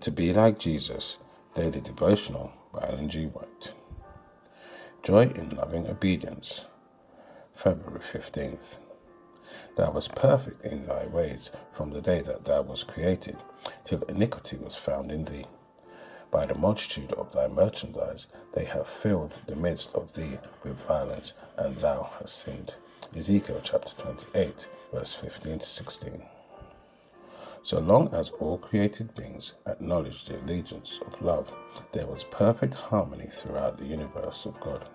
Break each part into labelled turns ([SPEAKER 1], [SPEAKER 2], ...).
[SPEAKER 1] To Be Like Jesus, Daily Devotional by Ellen G. White. Joy in Loving Obedience, February 15th. Thou wast perfect in thy ways from the day that thou wast created, till iniquity was found in thee. By the multitude of thy merchandise they have filled the midst of thee with violence, and thou hast sinned. Ezekiel chapter 28, verse 15 to 16. So long as all created beings acknowledged the allegiance of love, there was perfect harmony throughout the universe of God.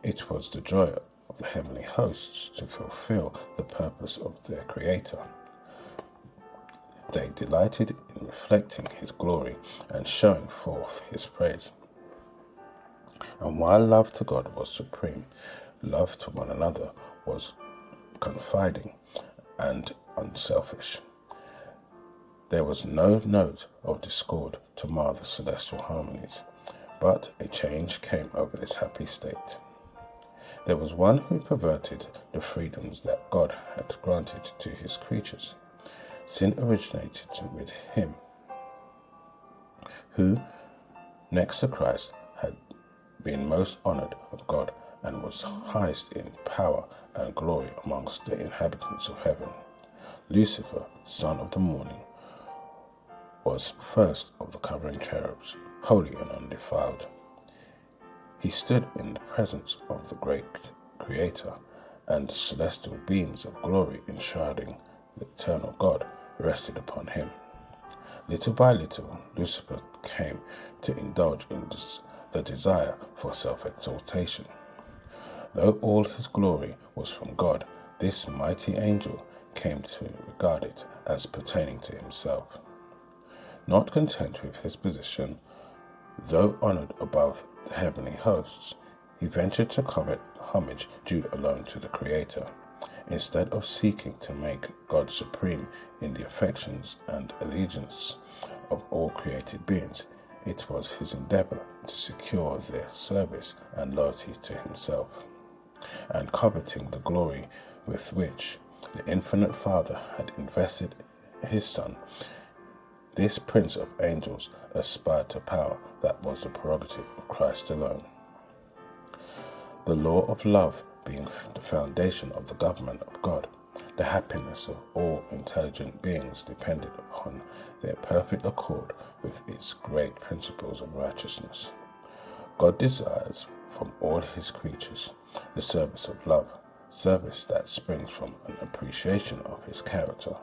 [SPEAKER 1] It was the joy of the heavenly hosts to fulfill the purpose of their Creator. They delighted in reflecting His glory and showing forth His praise. And while love to God was supreme, love to one another was confiding and unselfish. There was no note of discord to mar the celestial harmonies, but a change came over this happy state. There was one who perverted the freedoms that God had granted to His creatures. Sin originated with him, who, next to Christ, had been most honored of God and was highest in power and glory amongst the inhabitants of heaven. Lucifer, son of the morning, was first of the covering cherubs, holy and undefiled. He stood in the presence of the great Creator, and the celestial beams of glory enshrouding the eternal God rested upon him. Little by little, Lucifer came to indulge in the desire for self-exaltation. Though all his glory was from God, this mighty angel came to regard it as pertaining to himself. Not content with his position, though honored above the heavenly hosts, he ventured to covet homage due alone to the Creator. Instead of seeking to make God supreme in the affections and allegiance of all created beings, it was his endeavour to secure their service and loyalty to himself. And coveting the glory with which the infinite Father had invested his Son, this Prince of Angels aspired to power that was the prerogative of Christ alone. The law of love being the foundation of the government of God, the happiness of all intelligent beings depended upon their perfect accord with its great principles of righteousness. God desires from all His creatures the service of love, service that springs from an appreciation of His character.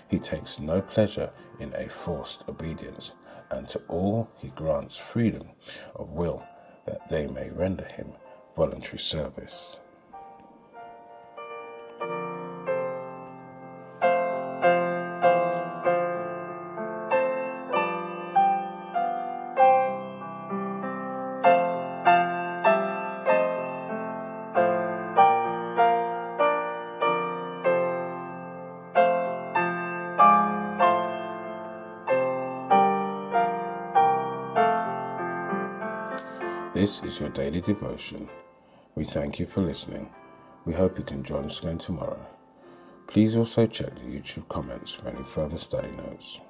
[SPEAKER 1] He takes no pleasure in a forced obedience, and to all He grants freedom of will that they may render Him voluntary service. This is your daily devotion. We thank you for listening. We hope you can join us again tomorrow. Please also check the YouTube comments for any further study notes.